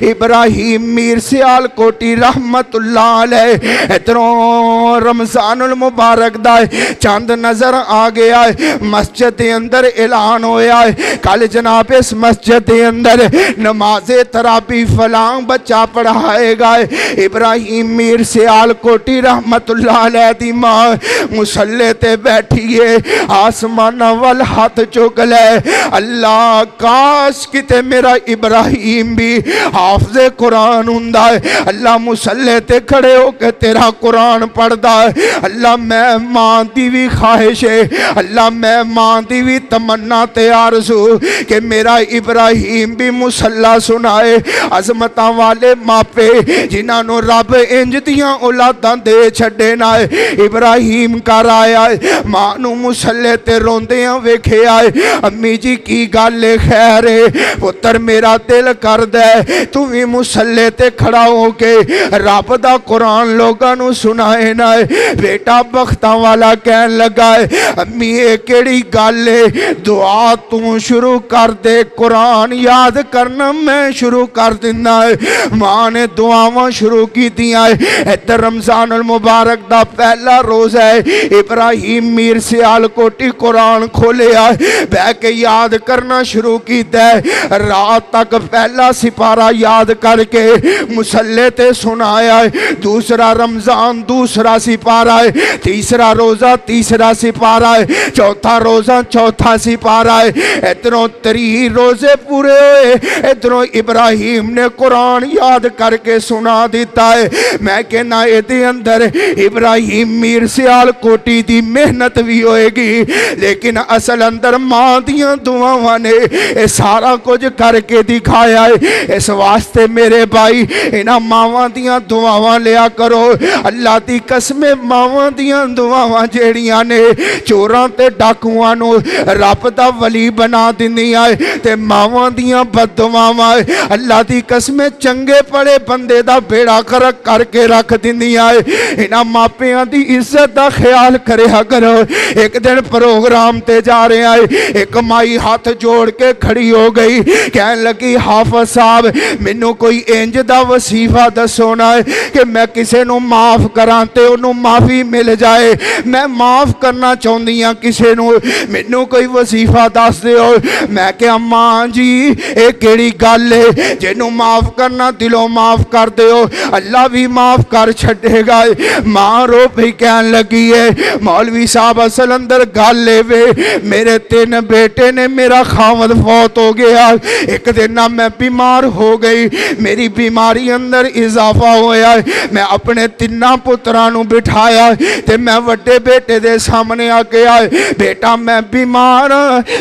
ابراہیم میر سیال کوٹی رحمت اللہ علیہ ادھروں رمضان المبارک دائے چاند نظر آگے آئے مسجد دے اندر اعلان ہوئے آئے کل جناب اس مسجد دے اندر نماز ترابی فلان بچہ پڑھائے گئے ابراہیم میر سیال کوٹی رحمت اللہ علیہ دی ماں مسلح تے بیٹھیے آسمان وال ہاتھ چک لے اللہ کاش کتے میرا ابراہیم بھی حافظ قرآن ہندہ ہے اللہ مسلح تے کھڑے ہو کے تیرا قرآن پڑھ دا ہے اللہ میں ماں دی بھی خواہش ہے اللہ میں ماں دی بھی تمنا تے آرزو کہ میرا ابراہیم بھی مسلح سنائے عظمتاں والے ماپے جنہاں نو رب انج دیاں اولاداں دے چھڑے نائے ابراہیم کر آیا ہے ماں نو مسلح تے روندیاں ویکھے آئے امی جی کی گالے خیر ہے پتر میرا دل کر دے تو بھی مسلح تے کھڑا ہو کے رب دا قرآن لوگاں نو سنائے نائے بیٹا بختہ والا کہن لگا ہے امی ایک کیڑی گالے دعا تو شروع کر دے قرآن یا یاد کرنا میں شروع کر دینا ہے۔ ماں نے دعاواں شروع کی دیا ہے۔ ادھر رمضان المبارک دا پہلا روز ہے، ابراہیم میر سیال کوٹی قرآن کھولے آئے، بہ کے یاد کرنا شروع کیتا ہے۔ رات تک پہلا سپارہ یاد کر کے مسلح تے سنایا ہے۔ دوسرا رمضان دوسرا سپارہ ہے، تیسرا روزہ تیسرا سپارہ ہے، چوتھا روزہ چوتھا سپارہ ہے۔ ادھروں 30 روزے پورے ہوئے، ادھروں ابراہیم نے قرآن یاد کر کے سنا دیتا ہے۔ میں کہنا ایدے اندر ابراہیم میر سیال کوٹی دی محنت بھی ہوئے گی، لیکن اصل اندر ماں دیاں دعاواں نے اے سارا کچھ کر کے دکھایا ہے۔ اس واسطے میرے بھائی انہاں ماواں دیاں دعاواں لیا کرو۔ اللہ دی قسم ماواں دیاں دعاواں جیڑیاں نے چوراں تے ڈاکواں نو رب دا ولی بنا دینیاں تے ماواں دیاں بد دعاواں اللہ دی قسم چنگے پڑے بندے دا بیڑا کرک کر کے رکھ دینیاں۔ انہاں ماپیاں دی عزت دا خیال کریا کرو۔ ایک دن پروگرام تے جا رہے آئے، ایک مائی ہاتھ جوڑ کے کھڑی ہو گئی، کہنے لگی حافظ صاحب مینوں کوئی انج دا وصیفہ دسونا ہے کہ میں کسے نو معاف کرانتے انہوں معافی مل جائے۔ میں معاف کرنا چاہندیاں کسے نو، مینوں کوئی وصیفہ دس دے ہو۔ میں کہ ماں جی اے کیڑی گل ہے، جنوں معاف کرنا دلوں معاف کر دے ہو اللہ بھی معاف کر چھڑے گا۔ ماں رو بھی کہنے لگی ہے مولوی صاحب اصل اندر گل لے وے میرے 3 بیٹے نے میرا خاوند فوت ہو گیا، ایک دن نہ میں بیمار ہو گئی، میری بیماری اندر اضافہ ہویا ہے، میں اپنے 3 پترانوں بٹھایا تے میں وڈے بیٹے دے سامنے آ کے آئے بیٹا میں بیمار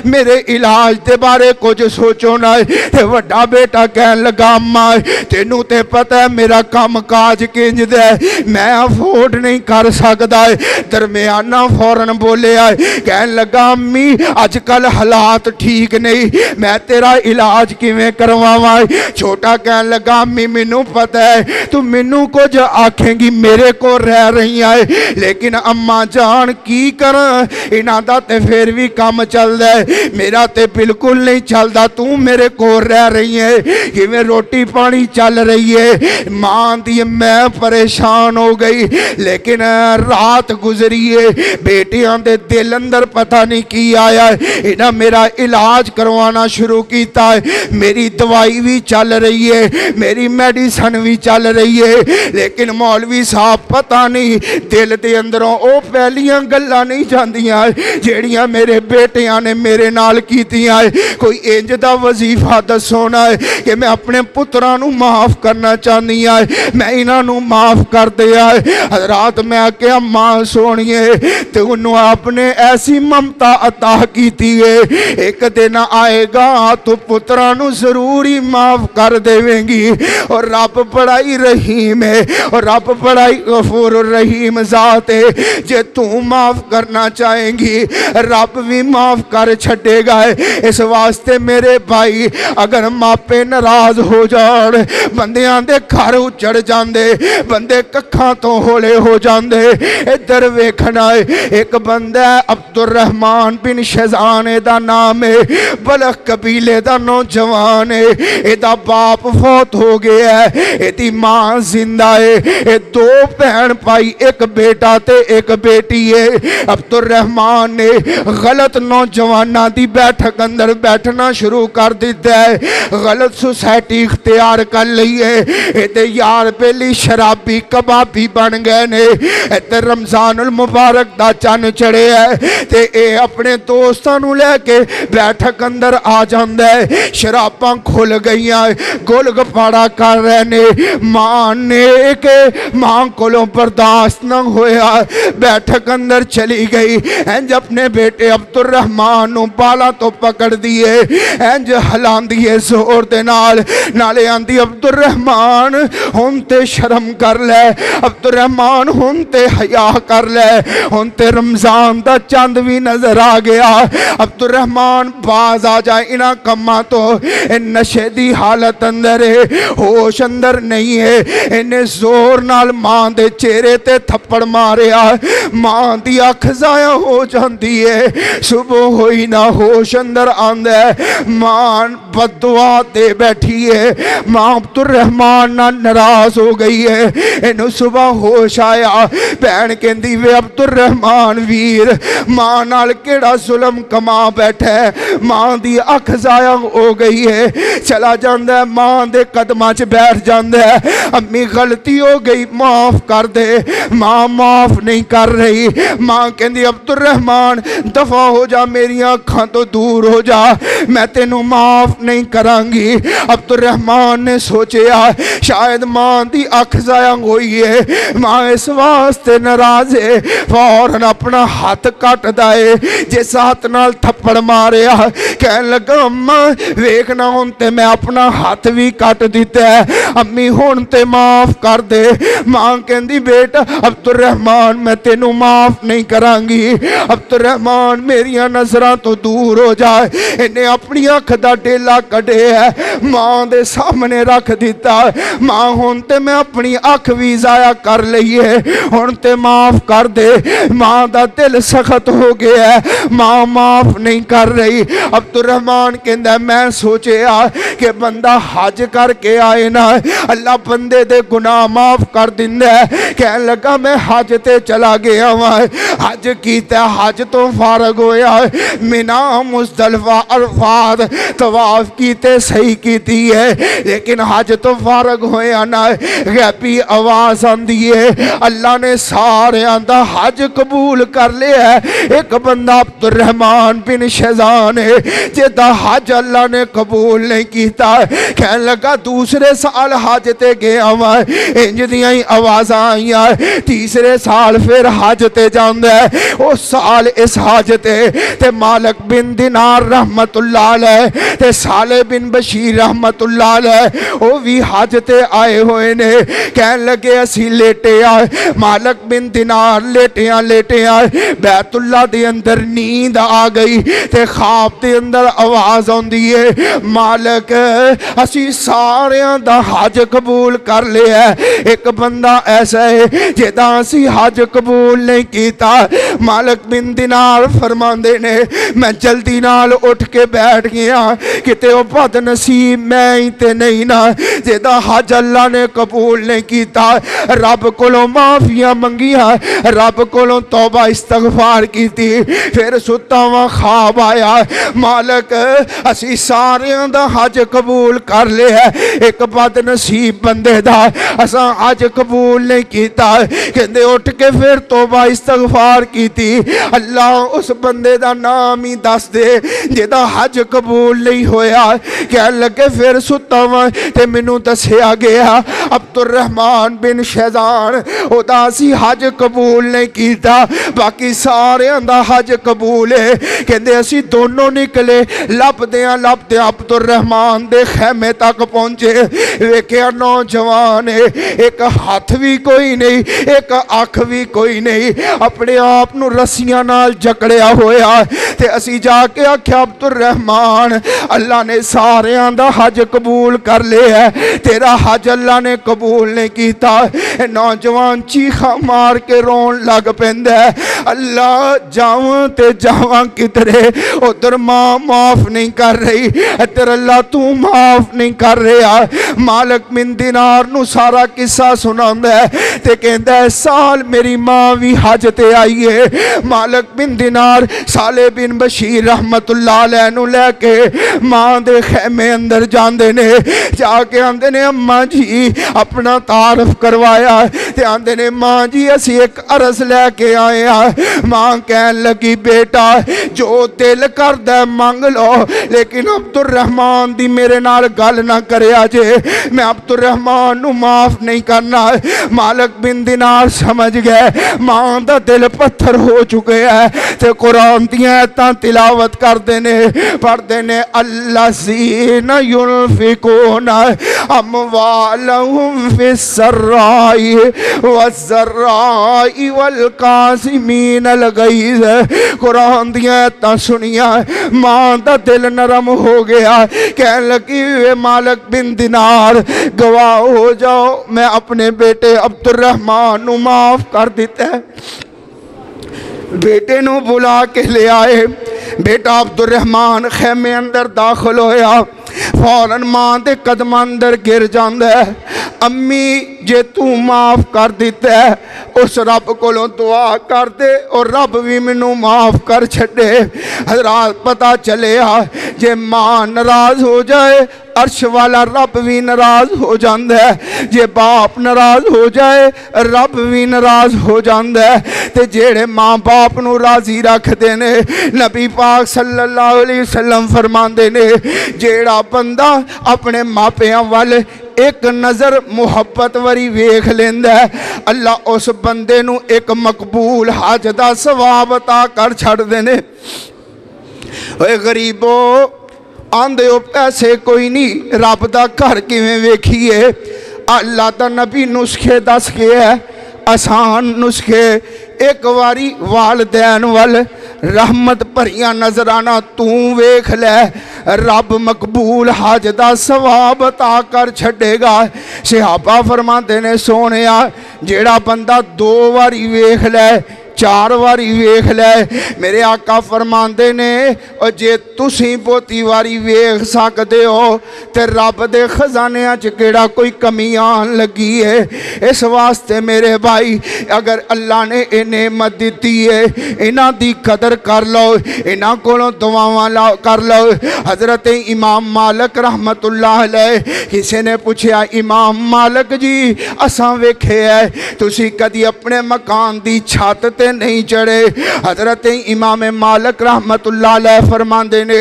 میرے علاج دے بارے کچھ سوچو نہ تے وڈا بیٹا کہنے لگا اماں تینوں تے پتہ ہے میرا کام کاج کنج دے میں افورڈ نہیں کر سکتا ہے۔ درمیانہ فوراں بولے آئے کہنے لگا امی آج کل حالات ٹھیک نہیں میں تیرا علاج کیویں کرواواں۔ چھوٹا کہنے لگا امی مینوں پتہ ہے تو مینوں کچھ آکھیں گی میرے کو رہ رہی آئے لیکن اماں جان کی کرن انہاں دا تے پھر بھی کام چل دے میرا تے بالکل نہیں چل دا تو میرے کو رہ رہی ہے کیویں روٹی پانی چل رہی ہے۔ ماں دی میں پریشان ہو گئی لیکن رات گزری ہے بیٹیاں دے دل اندر پتہ نہیں کی آیا ہے انہاں میرا علاج کروانا شروع کیتا ہے، میری دوائی بھی چل رہی ہے میری میڈیسن بھی چل رہی ہے لیکن مولوی صاحب پتہ نہیں دل دے اندروں او پہلیاں گلاں نہیں جاندیاں جیڑیاں میرے بیٹیاں نے میرے نال کیتیاں کوئی انج دا وظیفہ دسونا ہے کہ میں اپنے پتراں نوں معاف کرنا چاہنی ہے میں انہاں نوں معاف کر دیا ہے۔ حضرات میں کہ ماں سونیے تو انہوں آپ نے ایسی ممتا عطا کیتی ہے ایک دن آئے گا تو پتراں نوں ضروری معاف کر دیویں گی اور رب بڑائی رحیم ہے اور رب بڑائی غفور الرحیم ذات ہے جے تو معاف کرنا چاہیں گی رب بھی معاف کر چھڑے گا۔ اس واسطے میرے بھائی اگر ماپے ناراض ہو جان بندیاں دے گھر اچڑ جاندے بندے ککھاں تو ہولے ہو جاندے ادھر ویکھنا ہے ایک بندہ عبد الرحمن بن شیزان دا نام ہے بلخ قبیلے دا نوجوان ہے ایدہ باپ فوت ہو گیا ہے ایدی ماں زندہ ہے 2 بہن پائی ایک بیٹا تے ایک بیٹی ہے۔ عبد الرحمن نے غلط نوجوانہ دی بیٹھک اندر بیٹھنا شروع کر دیتا ہے غلط سوسائٹی اختیار کر لی ہے ایدے یار پہلی شرابی کبابی بن گئے نے ایدے رمضان المبارک دا چن چڑے ہے تے اے اپنے دوستاں نو لے کے بیٹھک اندر آ جاندے شراباں کھل گئیاں گول گپاڑا کر رہے نے ماں نے کہ ماں کولوں برداشت نہ ہویا بیٹھک اندر چلی گئی انج اپنے بیٹے عبد الرحمن نو بالا تو پکڑ دیئے انج ہلان دیئے زور دے نالے آندی عبد الرحمن ہن تے شرم کر لے عبد الرحمن ہن تے حیا کر لے ہن تے رمضان دا چاند بھی نظر آ گیا عبد الرحمن باز آ جائے انہاں کماں تو نشے دی حالت اندر ہے ہوش اندر نہیں ہے انہیں زور نال ماں دے چہرے تے تھپڑ ماریا ماں دی اکھ ضائع ہو جاندی ہے صبح ہوئی نہ ہوش اندر آندے ماں الرحمان بد دعا دے بیٹھی ہے، ماں عبد الرحمان نہ ناراض ہو گئی ہے۔ انہوں صبح ہوش آیا، بہن کہندی وے عبد الرحمان ویر ماں نال کیڑا ظلم کما بیٹھا ہے، ماں دی اکھ ضائع ہو گئی ہے۔ چلا جاندہ ہے ماں دے قدماں چ بیٹھ جاندہ ہے، امی غلطی ہو گئی معاف کر دے۔ ماں معاف نہیں کر رہی، ماں کہندی عبد الرحمان دفع ہو جا، میری آنکھاں تو دور ہو جا، میں تینوں معاف نہیں کرانگی۔ عبد الرحمان نے سوچیا شاید ماں دی اکھ ضائع ہوئی ہے، ماں اس واسطے ناراض ہے، فوراً اپنا ہاتھ کٹ دائے، جس ہاتھ نال تھپڑ ماریا، کہنے لگا اماں ویکھنا ہون تے میں اپنا ہاتھ بھی کٹ دیتا ہے، امی ہون تے معاف کر دے۔ ماں کہندی بیٹا عبد الرحمان میں تینوں معاف نہیں کرانگی، عبد الرحمان میریاں نظراں تو دور ہو جائے۔ انہیں اپنی اکھ دا ڈیلا کڈے ہے، ماں دے سامنے رکھ دیتا، ماں ہون تے میں اپنی اکھ بھی ضائع کر لئیے، ہون تے معاف کر دے۔ ماں دا دل سخت ہو گیا ہے، ماں معاف نہیں کر رہی۔ عبد الرحمان کہندہ میں سوچے کہ بندہ حج کر کے آئے نا، اللہ بندے دے گناہ معاف کر دیندہ ہے۔ کہنے لگا میں حج تے چلا گیا ہوں، حج کیتا ہے، حج تو فارغ ہویا ہے، منہ مزدلفہ عرفات طواف کیتے صحیح کیتی ہے، لیکن حج تو فارغ ہویا نا۔ غیبی آواز آندی ہے، اللہ نے سارے آندہ حج قبول کر لے ہے۔ ایک بندہ عبد الرحمان بن شیزان ہے جیدہ حج اللہ نے قبول نہیں کیتا ہے۔ کہنے لگا دوسرے سال حج تے گیا ہوا ہے، انج دیاں ہی آواز آئی ہے، تیسرے سال پھر حج تے جاندہ ہے۔ اس سال اس حج تے مالک بن دینار رحمت اللہ علیہ تے صالح بن بشیر رحمت اللہ علیہ وہ بھی حج تے آئے ہوئے نے۔ کہنے لگے اسی لیٹے آئے، مالک بن دینار لیٹے آئے، بیت اللہ دے اندر نیند آ گئی تے خواب دے اندر آواز آن دیئے مالک اسی سارے دا حج قبول کر لے ہے، ایک بندہ ایسا ہے جیدہ اسی حج قبول نہیں کیتا۔ مالک بن دینار فرماندے نے میں جلدی نال اٹھ کے بیٹھ گیا کتے او بد نصیب میں ہی تے نہیں نا جیدہ حج اللہ نے قبول نہیں کیتا۔ رب کولوں معافیاں منگیاں، رب کولوں توبہ استغفار کی تھی، پھر ستاواں خواب آیا مالک اسی سارے دا حج قبول کر لے ہے، ایک بد نصیب بندے دا اساں حج قبول نہیں کیتا۔ کہندے اٹھ کے پھر توبہ استغفار کی تھی، اللہ اس بندے دا نام ہی دس دے جیدہ حج قبول نہیں ہویا۔ کہنے لگے پھر ستاواں تے منوں دسیا گیا عبد الرحمان بن شیزان او دا اسی حج قبول نہیں کیتا، باقی سارے اندہ حج قبول ہے۔ کہندے اسی دونوں نکلے لب دیاں عبد الرحمان دے خیمے تک پہنچے، ویکھیا نوجوان ہے، ایک ہاتھ بھی کوئی نہیں، ایک آنکھ بھی کوئی نہیں، اپنے آپ نو رسیاں نال جکڑیا ہویا تے اسی جا کے آکھیا عبد الرحمان اللہ نے سارے اندہ حج قبول کر لے ہے، تیرا حج اللہ نے قبول نہیں کیتا۔ نوجوان چیخا مار کے رون لگ پہندہ ہے، اللہ جاواں تے جاواں کترے، ادھر ماں معاف نہیں کر رہی، ادھر اللہ تو معاف نہیں کر رہا۔ مالک بن دینار نو سارا قصہ سناندہ ہے تے کہندہ ہے سال میری ماں بھی حج تے آئی ہے۔ مالک بن دینار صالح بن بشیر رحمت اللہ علیہ نو لے کے ماں دے خیمے اندر جاندے نے، جا کے آندے نے اماں جی اپنا تعارف کروایا تے آندے نے ماں جی اسی ایک عرض لے کے آئے ہیں۔ ماں کہن لگی بیٹا جو دل کردہ مانگ لو، لیکن عبد الرحمان دی میرے نال گل نہ کرے آجے، میں عبد الرحمان نو معاف نہیں کرنا۔ مالک بن دینار سمجھ گئے ماں دا دل پتھر ہو چکے ہیں تے قرآن دیاں ایتاں تلاوت کر دینے پڑھ دینے الذین ينفقون اموالهم في السراء والضراء والقاسمین الغیظ۔ قرآن دیاں ایتاں سنیا ماں دا دل نرم ہو گیا، کہنے لگی مالک بن دینار گواہ ہو جاؤ میں اپنے بیٹے عبد الرحمان نو معاف کر دیتا ہے۔ بیٹے نو بلا کے لے آئے، بیٹا عبد الرحمان خیمے اندر داخل ہویا، فوراً ماں دے قدم اندر گر جاندہ ہے، امی جے تو معاف کر دیتا ہے اس رب کو دعا کر دے اور رب بھی منو معاف کر چھڑے۔ حضرات پتہ چلے جے ماں ناراض ہو جائے عرش والا رب بھی ناراض ہو جاندہ ہے، جے باپ ناراض ہو جائے رب بھی ناراض ہو جاندہ ہے۔ تے جیڑے ماں باپ نو راضی رکھ دینے، نبی پاک صلی اللہ علیہ وسلم فرمان دینے، جیڑا بندہ اپنے ماں پیاں والے ایک نظر محبت وری ویکھ لیندہ ہے، اللہ اس بندے نو ایک مقبول حج دا ثواب عطا کر چھڑ دینے۔ اے غریبو آندے ہو پیسے کوئی نہیں، رب دا گھر کیویں ویکھیے، اللہ دا نبی نسخے دس کے ہے، آسان نسخے، ایک واری والدین وال رحمت بھریاں نظرانہ توں ویکھ لے، رب مقبول حج دا ثواب عطا کر چھڑے گا۔ صحابہ فرماندے نے سونیا جیڑا بندہ 2 واری ویکھ لے 4 واری ویکھ لے، میرے آقا فرماندے نے اور جے تسی بوتی واری ویکھ سکدے ہو تے رب دے خزانے کیڑا کوئی کمی آن لگی ہے۔ اس واسطے میرے بھائی اگر اللہ نے اے نعمت دیتی ہے انہاں دی قدر کر لو، انہاں کولوں دعاواں کر لو۔ حضرت امام مالک رحمت اللہ علیہ کسی نے پوچھا امام مالک جی اساں ویکھے ہے تسی کدی اپنے مکان دی چھت تے نہیں چڑھے؟ حضرت امام مالک رحمت اللہ علیہ فرماندے نے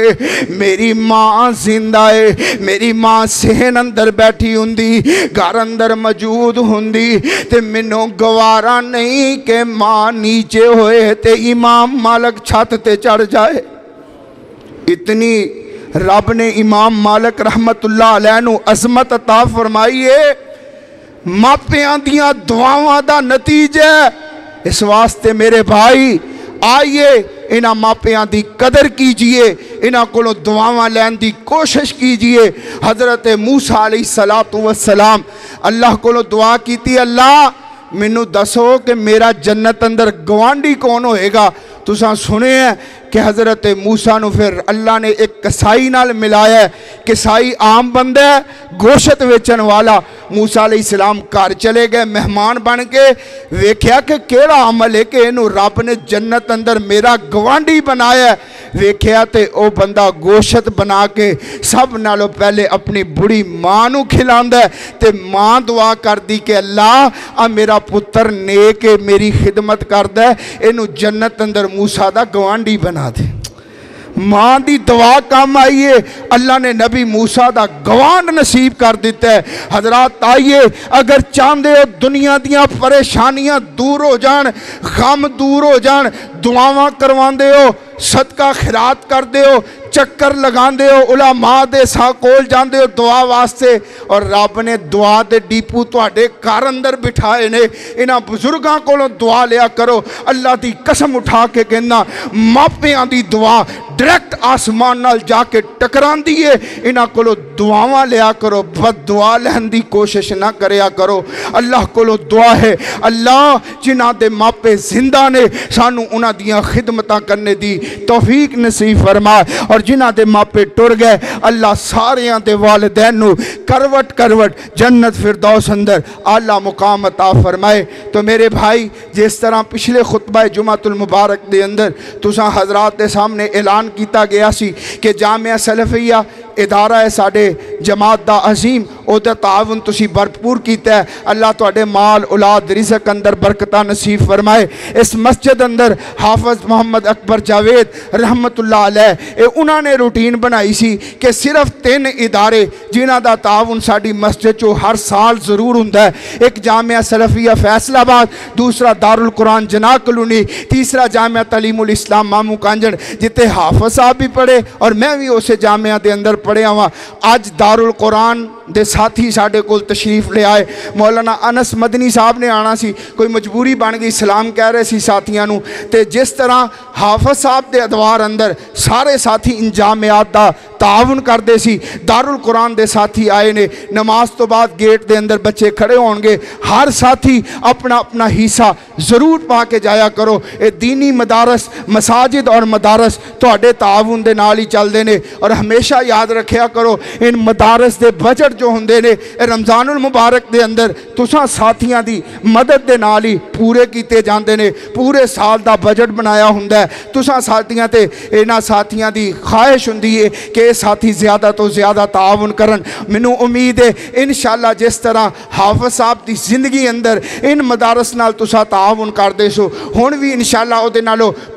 میری ماں زندہ ہے، میری ماں صحن اندر بیٹھی ہوندی گھر اندر موجود ہوندی تے منوں گوارا نہیں کہ ماں نیچے ہوئے تے امام مالک چھت تے چڑھ جائے۔ اتنی رب نے امام مالک رحمت اللہ علیہ نو عظمت عطا فرمائیے، ماپیاں دیاں دعاواں دا نتیجہ۔ اس واسطے میرے بھائی آئیے انہاں ماپیاں دی قدر کیجئے، انہاں کو دعاواں لین دی کوشش کیجئے۔ حضرت موسیٰ علیہ السلام اللہ کو دعا کیتی اللہ منو دسو کہ میرا جنت اندر گوانڈی کون ہوئے گا؟ تساں سنے ہیں کہ حضرت موسیٰ نو پھر اللہ نے ایک کسائی نال ملایا ہے، کسائی عام بندہ ہے گوشت ویچن والا۔ موسیٰ علیہ السلام کار چلے گئے مہمان بن کے، ویکھیا کہ کیڑا عمل ہے کہ انہوں رب نے جنت اندر میرا گوانڈی بنایا ہے۔ ویکھیا تے او بندہ گوشت بنا کے سب نالوں پہلے اپنی بڑی ماں نو کھلاندہ ہے تے ماں دعا کر دی کہ اللہ میرا پتر نیک میری خدمت کردہ ہے، انہوں جنت اندر موسیٰ دا گوانڈی بنا دے۔ ماں دی دعا کام آئیے، اللہ نے نبی موسیٰ دا گوانڈ نصیب کر دیتا ہے۔ حضرات آئیے اگر چاندے ہو دنیا دیاں پریشانیاں دور ہو جان، غم دور ہو جان، دعاواں کروان دے ہو، صدقہ خیرات کر دے ہو، چکر لگان دے ہو، علماء دے ساکول جان دے ہو دعا واسطے، اور رب نے دعا دے ڈیپو تواڈے کار اندر بٹھائے نے، انہاں بزرگاں کولوں دعا لیا کرو۔ اللہ دی قسم اٹھا کے کہنا ماپیاں دی دعا ڈائریکٹ آسمان نال جا کے ٹکران دیئے، انہاں کولو دعاواں لیا کرو، بد دعا لہن دی کوشش نہ کریا کرو۔ اللہ کولو دعا ہے اللہ جنہاں دے ماپے زندہ نے سانو انہاں دیاں خدمتاں کرنے دی توفیق نصیب فرما، اور جنہاں دے ماپے ٹر گئے اللہ ساریاں دے والدین نو کروٹ کروٹ جنت فردوس اندر اعلیٰ مقام عطا فرمائے۔ تو میرے بھائی جس طرح پچھلے خطبہ جمعۃ المبارک دے اندر تساں حضرات دے سامنے اعلان کیتا گیا سی کہ جامعہ سلفیہ ادارہ ہے ساڑے جماعت دا عظیم او دا تعاون تسی بھرپور کیتا ہے، اللہ تواڈے مال اولاد رزق اندر برکتہ نصیب فرمائے۔ اس مسجد اندر حافظ محمد اکبر جاوید رحمت اللہ علیہ انہوں نے روٹین بنائی سی کہ صرف 3 ادارے جنہاں دا تعاون ساڑی مسجد چو ہر سال ضرور ہوندا ہے، ایک جامعہ سلفیہ فیصل آباد، دوسرا دارالقرآن جناح کلونی، تیسرا جامعہ تعلیم الاسلام مامو کانجڑ جتے حافظ صاحب بھی پڑھے اور میں بھی اسے جامعہ دے اندر پڑھے ہوا۔ آج دارالقرآن دے ساتھی ساڑے کول تشریف لے آئے، مولانا انس مدنی صاحب نے آنا سی، کوئی مجبوری بن گئی، سلام کہہ رہے سی ساتھیاں نو، تے جس طرح حافظ صاحب دے ادوار اندر سارے ساتھی ان جامعات دا ਤਾਵਨ ਕਰਦੇ ਸੀ। ਦਾਰੁਲ ਕੁਰਾਨ ਦੇ ਸਾਥੀ ਆਏ ਨੇ, ਨਮਾਜ਼ ਤੋਂ ਬਾਅਦ ਗੇਟ ਦੇ ਅੰਦਰ ਬੱਚੇ ਖੜੇ ਹੋਣਗੇ, ਹਰ ਸਾਥੀ ਆਪਣਾ ਆਪਣਾ ਹਿੱਸਾ ਜ਼ਰੂਰ ਪਾ ਕੇ ਜਾਇਆ ਕਰੋ। ਇਹ دینی ਮਦਾਰਸ, ਮਸਾਜਿਦ ਔਰ ਮਦਾਰਸ ਤੁਹਾਡੇ ਤਾਵਨ ਦੇ ਨਾਲ ਹੀ ਚੱਲਦੇ ਨੇ। ਔਰ ਹਮੇਸ਼ਾ ਯਾਦ ਰੱਖਿਆ ਕਰੋ ਇਨ ਮਦਾਰਸ ਦੇ ਬਜਟ ਜੋ ਹੁੰਦੇ ਨੇ ਇਹ ਰਮਜ਼ਾਨੁਲ ਮੁਬਾਰਕ ਦੇ ਅੰਦਰ ਤੁਸਾਂ ਸਾਥੀਆਂ ਦੀ ਮਦਦ ਦੇ ਨਾਲ ਹੀ ਪੂਰੇ ਕੀਤੇ ਜਾਂਦੇ ਨੇ। ਪੂਰੇ ਸਾਲ ਦਾ ਬਜਟ ਬਣਾਇਆ ਹੁੰਦਾ ਹੈ। ਤੁਸਾਂ ਸਾਥੀਆਂ ਤੇ ਇਹਨਾਂ ਸਾਥੀਆਂ ਦੀ خواہش ਹੁੰਦੀ ਹੈ کہ ਇਹ ਸਾਥੀ ਜ਼ਿਆਦਾ ਤੋਂ ਜ਼ਿਆਦਾ ਤਾਵਨ ਕਰਨ। ਮੈਨੂੰ ਉਮੀਦ ਹੈ انشاءاللہ ਜਿਸ ਤਰ੍ਹਾਂ ਹਾਫਿਜ਼ ਸਾਹਿਬ ਦੀ ਜ਼ਿੰਦਗੀ ਅੰਦਰ ਇਨ ਮਦਾਰਸ ਨਾਲ ਤੁਸਾਂ ਤਾਵਨ ਕਰਦੇ ਸੋ, ਹੁਣ ਵੀ انشاءاللہ ਉਹਦੇ ਨਾਲੋਂ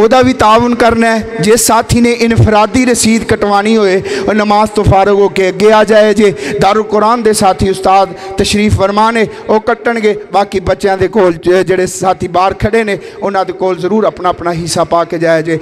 ਉਹਦਾ ਵੀ ਤਾਵਨ ਕਰਨਾ ਹੈ। ਜਿਸ ਸਾਥੀ ਨੇ ਇਨਫਰਾਦੀ ਰਸੀਦ ਕਟਵਾਣੀ ਹੋਏ ਉਹ ਨਮਾਜ਼ ਤੋਂ ਫਾਰਗ ਹੋ ਕੇ ਅੱਗੇ ਆ ਜਾਏ ਜੇ। ਦਾਰੁਲ ਕੁਰਾਨ ਦੇ ਸਾਥੀ ਉਸਤਾਦ ਤਸ਼ਰੀਫ ਫਰਮਾ ਨੇ ਉਹ ਕੱਟਣਗੇ। ਬਾਕੀ ਬੱਚਿਆਂ ਦੇ ਕੋਲ ਜਿਹੜੇ ਸਾਥੀ ਬਾਹਰ ਖੜੇ ਨੇ ਉਹਨਾਂ ਦੇ ਕੋਲ ਜ਼ਰੂਰ ਆਪਣਾ ਆਪਣਾ ਹਿੱਸਾ ਪਾ ਕੇ ਜਾਇਆ ਜੇ।